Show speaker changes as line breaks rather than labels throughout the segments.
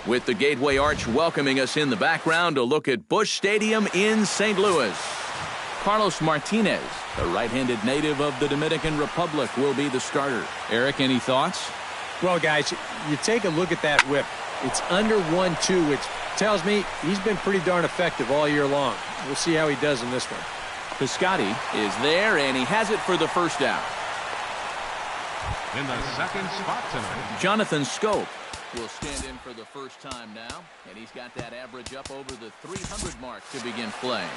With the Gateway Arch welcoming us in the background, a look at Busch Stadium in St. Louis. Carlos Martinez, the right-handed native of the Dominican Republic, will be the starter. Eric, any thoughts?
Well, guys, you take a look at that whip. It's under 1-2, which tells me he's been pretty darn effective all year long. We'll see how he does in this one.
Piscotty is there, and he has it for the first down.
In the second spot tonight,
Jonathan Scope will stand in for the first time now, and he's got that average up over the 300 mark to begin playing.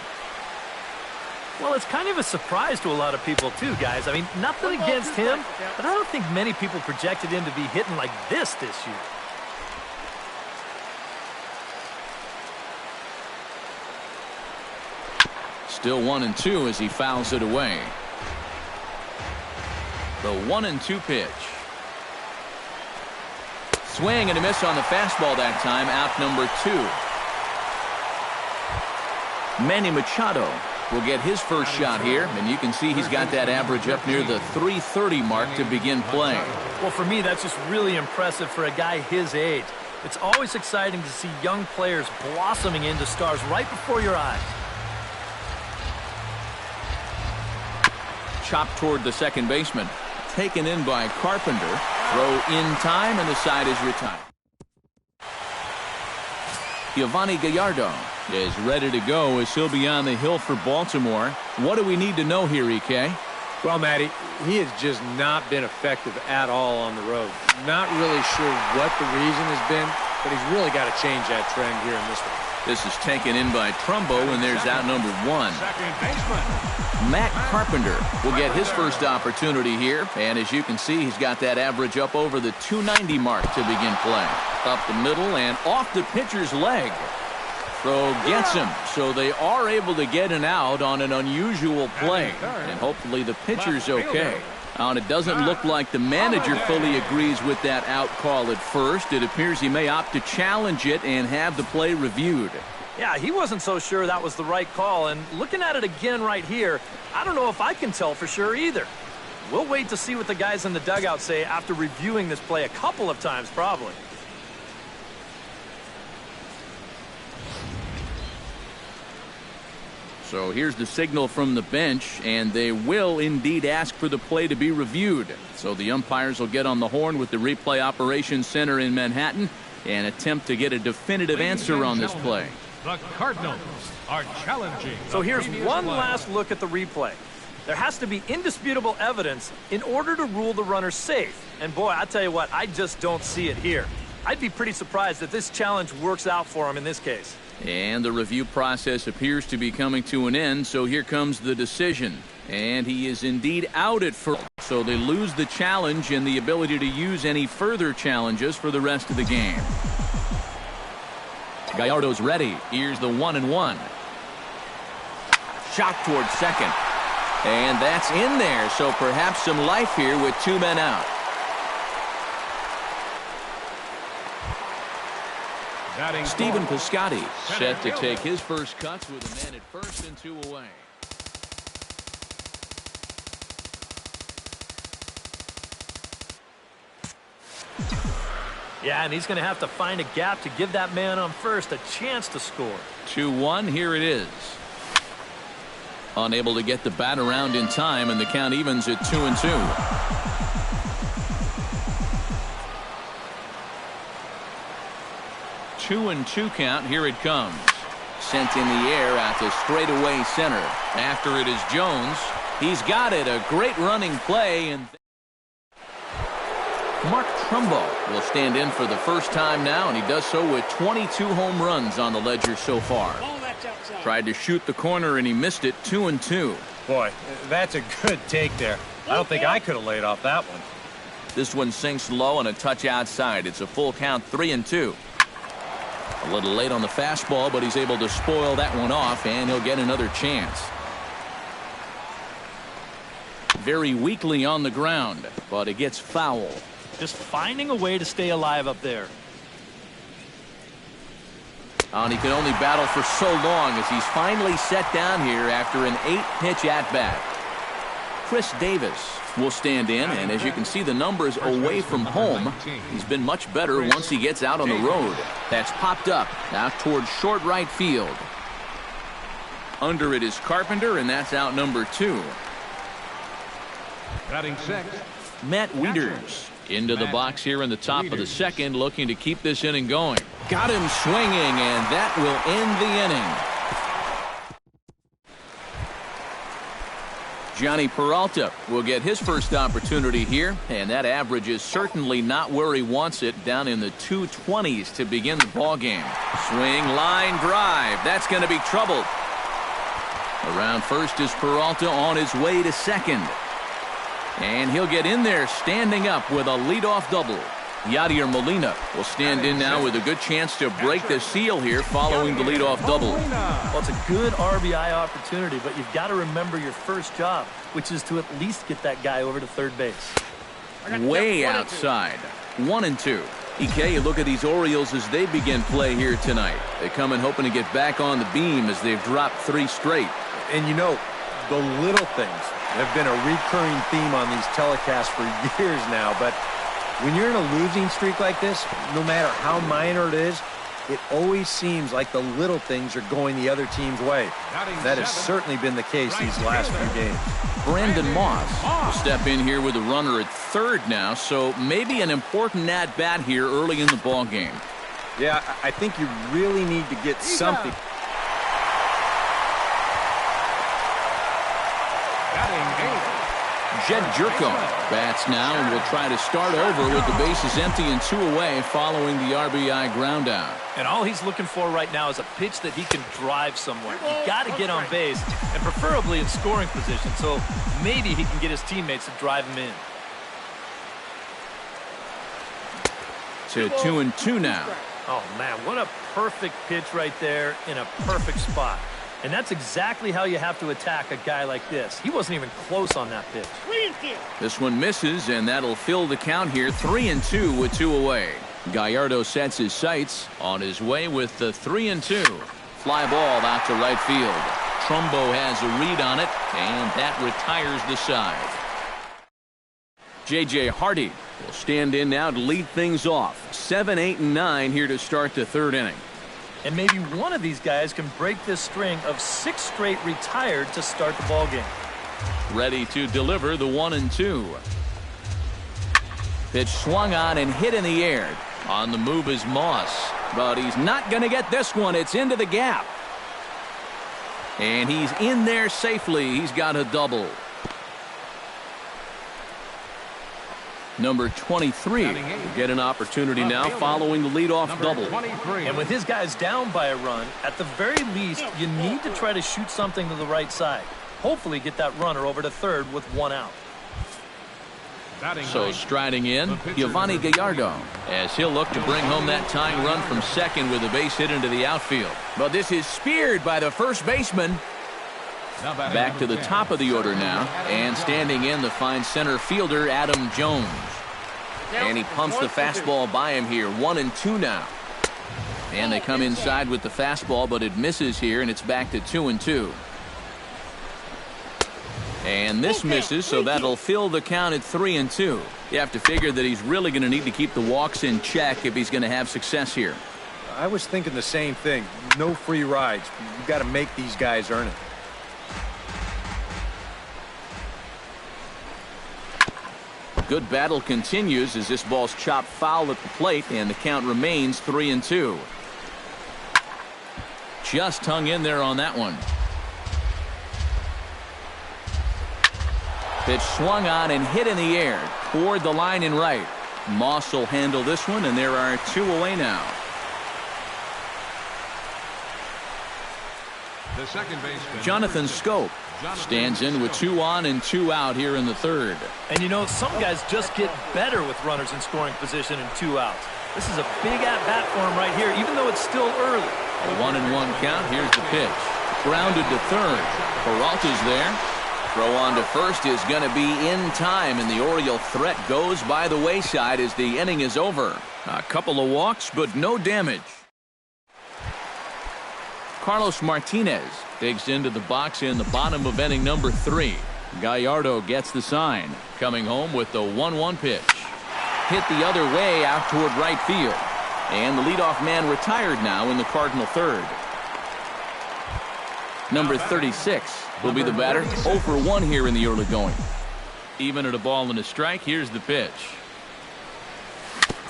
Well, it's kind of a surprise to a lot of people, too, guys. I mean, nothing against him, but I don't think many people projected him to be hitting like this year.
Still 1-2 as he fouls it away. The 1-2 pitch. Swing and a miss on the fastball that time. Out number 2. Manny Machado will get his first shot here, and you can see he's got that average up near the 330 mark to begin playing.
Well, for me, that's just really impressive for a guy his age. It's always exciting to see young players blossoming into stars right before your eyes.
Chopped toward the second baseman. Taken in by Carpenter. Throw in time, and the side is retired. Giovanni Gallardo is ready to go as he'll be on the hill for Baltimore. What do we need to know here, EK?
Well, Matty, he has just not been effective at all on the road. Not really sure what the reason has been, but he's really got to change that trend here in this one.
This is taken in by Trumbo, and there's out number 1.
second baseman.
Matt Carpenter will get his first opportunity here, and as you can see, he's got that average up over the 290 mark to begin playing. Up the middle and off the pitcher's leg. Throw gets him, so they are able to get an out on an unusual play, and hopefully the pitcher's okay. And it doesn't look like the manager fully agrees with that out call at first. It appears he may opt to challenge it and have the play reviewed.
Yeah, he wasn't so sure that was the right call, and looking at it again right here, I don't know if I can tell for sure either. We'll wait to see what the guys in the dugout say after reviewing this play a couple of times probably.
So here's the signal from the bench, and they will indeed ask for the play to be reviewed. So the umpires will get on the horn with the replay operations center in Manhattan and attempt to get a definitive answer on this play.
The Cardinals are challenging.
So here's one last look at the replay. There has to be indisputable evidence in order to rule the runner safe. And boy, I tell you what, I just don't see it here. I'd be pretty surprised if this challenge works out for him in this case.
And the review process appears to be coming to an end, so here comes the decision. And he is indeed out at first, so they lose the challenge and the ability to use any further challenges for the rest of the game. Gallardo's ready. Here's the 1-1. Shot towards second. And that's in there, so perhaps some life here with 2 men out. Stephen Piscotty set to take his first cuts with a man at first and 2 away.
Yeah, and he's going to have to find a gap to give that man on first a chance to score.
2-1, here it is. Unable to get the bat around in time, and the count evens at 2-2. 2-2 count. Here it comes. Sent in the air out to straightaway center. After it is Jones. He's got it. A great running play. And Mark Trumbo will stand in for the first time now, and he does so with 22 home runs on the ledger so far. Tried to shoot the corner, and he missed it. 2-2.
Boy, that's a good take there. I don't think I could have laid off that one.
This one sinks low and a touch outside. It's a full count, 3-2. A little late on the fastball, but he's able to spoil that one off, and he'll get another chance. Very weakly on the ground, but it gets foul.
Just finding a way to stay alive up there.
And he can only battle for so long as he's finally set down here after an 8-pitch at-bat. Chris Davis will stand in, and as you can see the numbers away from home, he's been much better once he gets out on the road. That's popped up out towards short right field. Under it is Carpenter, and that's out number 2.
Batting sixth,
Matt Wieters into the box here in the top of the second, looking to keep this inning going. Got him swinging, and that will end the inning. Johnny Peralta will get his first opportunity here, and that average is certainly not where he wants it, down in the 220s to begin the ballgame. Swing, line drive. That's going to be trouble. Around first is Peralta on his way to second. And he'll get in there standing up with a leadoff double. Yadier Molina will stand in now with a good chance to break the seal here following the leadoff double.
Well, it's a good RBI opportunity, but you've got to remember your first job, which is to at least get that guy over to third base.
Way outside. 1-2. EK, you look at these Orioles as they begin play here tonight. They come in hoping to get back on the beam as they've dropped 3 straight.
And you know, the little things have been a recurring theme on these telecasts for years now, but when you're in a losing streak like this, no matter how minor it is, it always seems like the little things are going the other team's way. That has certainly been the case these last few games.
Brandon Moss will step in here with a runner at third now, so maybe an important at-bat here early in the ball game.
Yeah, I think you really need to get something.
Jed Jerko bats now and will try to start over with the bases empty and 2 away following the RBI ground out.
And all he's looking for right now is a pitch that he can drive somewhere. You got to get on base, and preferably in scoring position, so maybe he can get his teammates to drive him in.
To 2-2 now.
Oh, man, what a perfect pitch right there in a perfect spot. And that's exactly how you have to attack a guy like this. He wasn't even close on that pitch.
This one misses, and that'll fill the count here. 3-2 with 2 away. Gallardo sets his sights on his way with the 3-2. Fly ball out to right field. Trumbo has a read on it, and that retires the side. J.J. Hardy will stand in now to lead things off. 7, 8, and 9 here to start the third inning.
And maybe one of these guys can break this string of 6 straight retired to start the ballgame.
Ready to deliver the 1-2. Pitch swung on and hit in the air. On the move is Moss, but he's not going to get this one. It's into the gap. And he's in there safely. He's got a double. Number 23 will get an opportunity now following the leadoff double.
And with his guys down by a run, at the very least, you need to try to shoot something to the right side. Hopefully get that runner over to third with 1 out.
So striding in, Giovanni Gallardo, as he'll look to bring home that tying run from second with a base hit into the outfield. But this is speared by the first baseman. Back to the top of the order now, and standing in the fine center fielder Adam Jones. And he pumps the fastball by him here. 1-2 now. And they come inside with the fastball, but it misses here, and it's back to 2-2. And this misses, so that'll fill the count at 3-2. You have to figure that he's really going to need to keep the walks in check if he's going to have success here.
I was thinking the same thing. No free rides. You've got to make these guys earn it.
Good battle continues as this ball's chopped foul at the plate, and the count remains 3-2. Just hung in there on that one. Pitch swung on and hit in the air toward the line and right. Moss will handle this one, and there are 2 away now.
The second baseman,
Jonathan Scope stands in with 2 on and 2 out here in the third.
And you know, some guys just get better with runners in scoring position and 2 outs. This is a big at-bat for him right here, even though it's still early.
A 1-1 count. Here's the pitch. Grounded to third. Peralta's there. Throw on to first is going to be in time, and the Oriole threat goes by the wayside as the inning is over. A couple of walks, but no damage. Carlos Martinez digs into the box in the bottom of inning number 3. Gallardo gets the sign. Coming home with the 1-1 pitch. Hit the other way out toward right field. And the leadoff man retired now in the Cardinal third. Number 36 will be the batter. 0 for 1 here in the early going. Even at a ball and a strike, here's the pitch.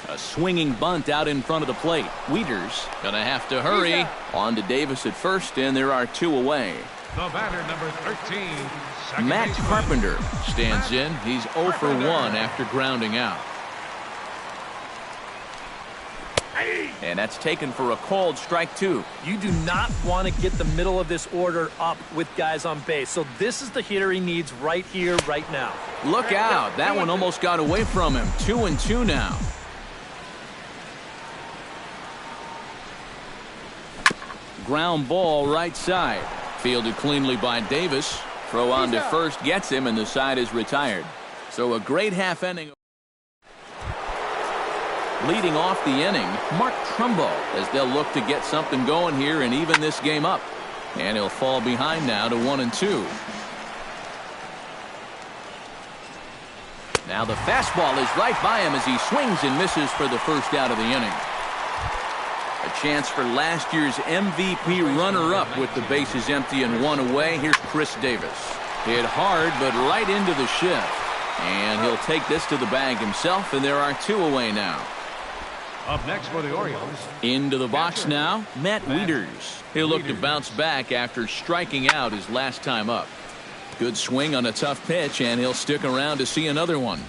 A swinging bunt out in front of the plate. Wieters gonna have to hurry. On to Davis at first, and there are 2 away.
The batter, number 13.
Matt Carpenter stands in. He's 0 for 1 after grounding out. And that's taken for a called strike 2.
You do not want to get the middle of this order up with guys on base. So this is the hitter he needs right here, right now.
Look out. That one almost got away from him. 2-2 now. Ground ball right side. Fielded cleanly by Davis. Throw on to first gets him, and the side is retired. So a great half inning. Leading off the inning, Mark Trumbo, as they'll look to get something going here and even this game up. And he'll fall behind now to 1-2. Now the fastball is right by him as he swings and misses for the first out of the inning. A chance for last year's MVP runner-up with the bases empty and 1 away. Here's Chris Davis. Hit hard, but right into the shift. And he'll take this to the bag himself, and there are 2 away now.
Up next for the Orioles.
Into the box now, Matt Wieters. He'll look to bounce back after striking out his last time up. Good swing on a tough pitch, and he'll stick around to see another one.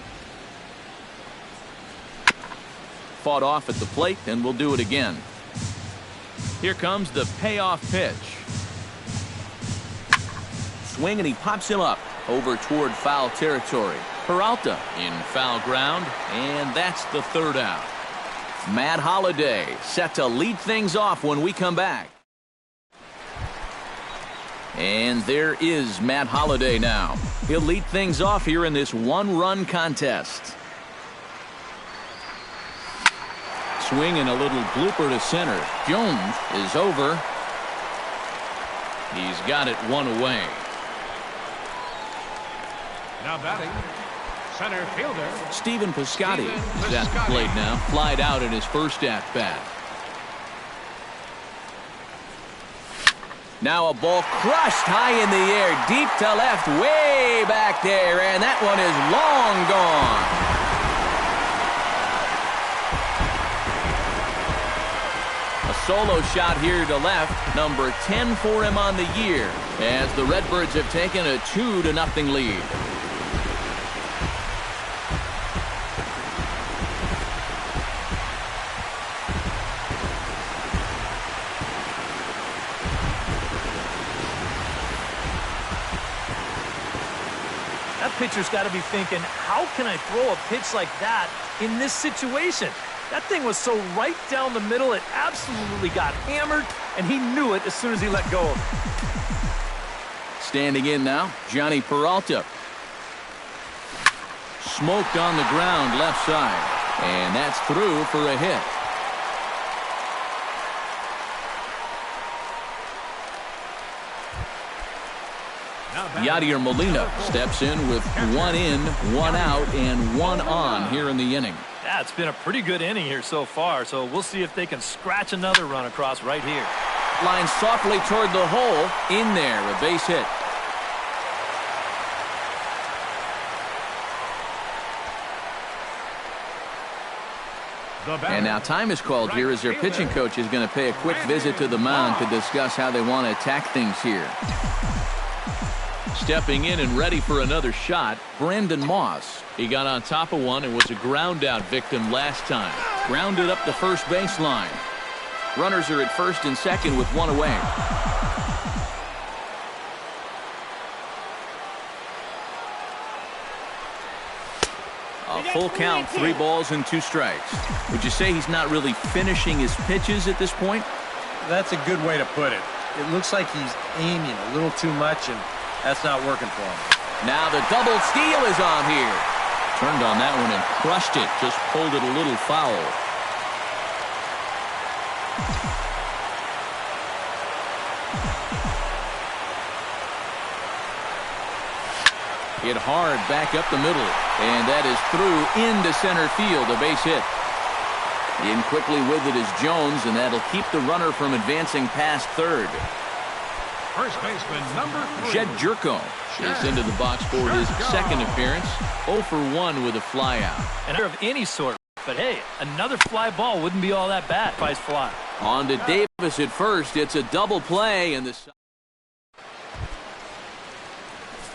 Fought off at the plate, and we'll do it again. Here comes the payoff pitch. Swing, and he pops him up over toward foul territory. Peralta in foul ground, and that's the 3rd out. Matt Holliday set to lead things off when we come back. And there is Matt Holliday now. He'll lead things off here in this 1-run contest. Swing and a little blooper to center. Jones is over. He's got it 1 away.
Now batting, center fielder
Stephen Piscotty is at the plate now. Flied out in his first at-bat. Now a ball crushed high in the air, deep to left, way back there, and that one is long gone. A solo shot here to left, number 10 for him on the year, as the Redbirds have taken a 2-0 lead.
That pitcher's got to be thinking, how can I throw a pitch like that in this situation? That thing was so right down the middle, it absolutely got hammered, and he knew it as soon as he let go of it.
Standing in now, Johnny Peralta. Smoked on the ground left side, and that's through for a hit. Yadier Molina steps in with 1 in, 1 out, and 1 on here in the inning.
Yeah, it's been a pretty good inning here so far, so we'll see if they can scratch another run across right here.
Line softly toward the hole. In there, a base hit. And now time is called here as their pitching coach is going to pay a quick visit to the mound to discuss how they want to attack things here. Stepping in and ready for another shot, Brandon Moss. He got on top of one and was a ground out victim last time. Grounded up the first baseline. Runners are at first and second with 1 away. A full count, 3 balls and 2 strikes. Would you say he's not really finishing his pitches at this point?
That's a good way to put it. It looks like he's aiming a little too much, and that's not working for him.
Now the double steal is on here. Turned on that one and crushed it. Just pulled it a little foul. Hit hard back up the middle. And that is through into center field, a base hit. In quickly with it is Jones, and that'll keep the runner from advancing past third.
First baseman number 3.
Jed Jerko is into the box for his second appearance. 0 for 1 with a flyout.
An error of any sort. But hey, another fly ball wouldn't be all that bad if I was flying.
On to Davis at first. It's a double play, and the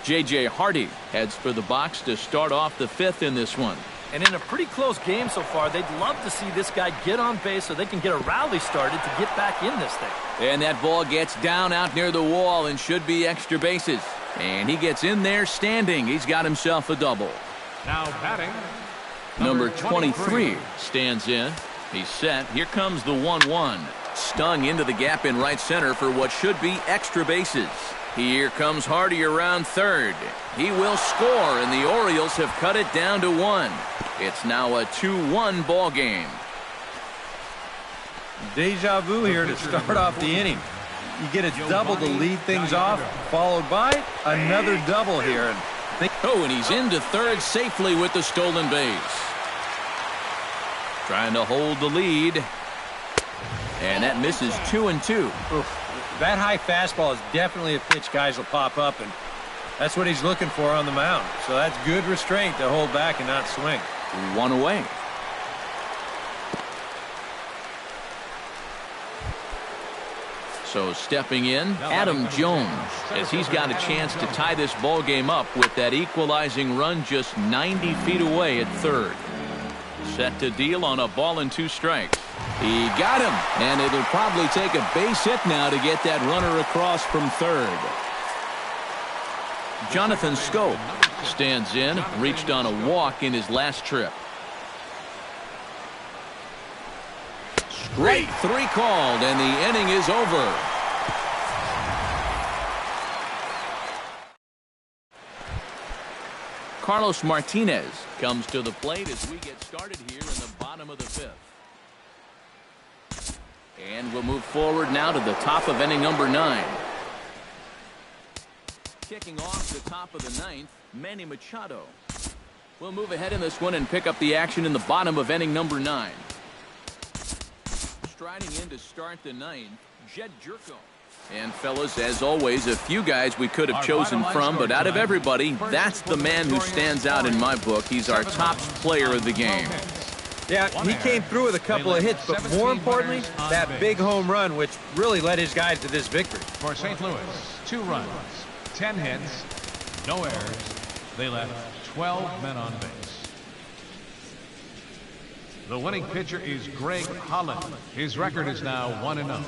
J.J. Hardy heads for the box to start off the fifth in this one.
And in a pretty close game so far, they'd love to see this guy get on base so they can get a rally started to get back in this thing.
And that ball gets down out near the wall and should be extra bases. And he gets in there standing. He's got himself a double.
Now batting,
Number 23 stands in. He's set. Here comes the 1-1. Stung into the gap in right center for what should be extra bases. Here comes Hardy around third. He will score, and the Orioles have cut it down to 1. It's now a 2-1 ball game.
Deja vu here to start off the inning. You get a double to lead things off, followed by another double here.
And he's into third safely with the stolen base. Trying to hold the lead. And that misses 2-2.
That high fastball is definitely a pitch guys will pop up, and that's what he's looking for on the mound. So that's good restraint to hold back and not swing.
1 away. So stepping in, Adam Jones, as he's got a chance to tie this ball game up with that equalizing run just 90 feet away at third. Set to deal on a ball and 2 strikes. He got him, and it'll probably take a base hit now to get that runner across from third. Jonathan Scope stands in, reached on a walk in his last trip. Straight 3 called, and the inning is over. Carlos Martinez comes to the plate as we get started here in the bottom of the 5th. And we'll move forward now to the top of inning number 9. Kicking off the top of the 9th, Manny Machado. We'll move ahead in this one and pick up the action in the bottom of inning number 9. Striding in to start the 9th, Jed Jerko. And fellas, as always, a few guys we could have chosen from, but out of everybody, that's the man who stands out in my book. He's our top player of the game.
Yeah, he came through with a couple of hits, but more importantly, that big home run, which really led his guys to this victory.
For St. Louis, 2 runs, 10 hits, no errors. They left 12 men on base. The winning pitcher is Greg Holland. His record is now 1-0.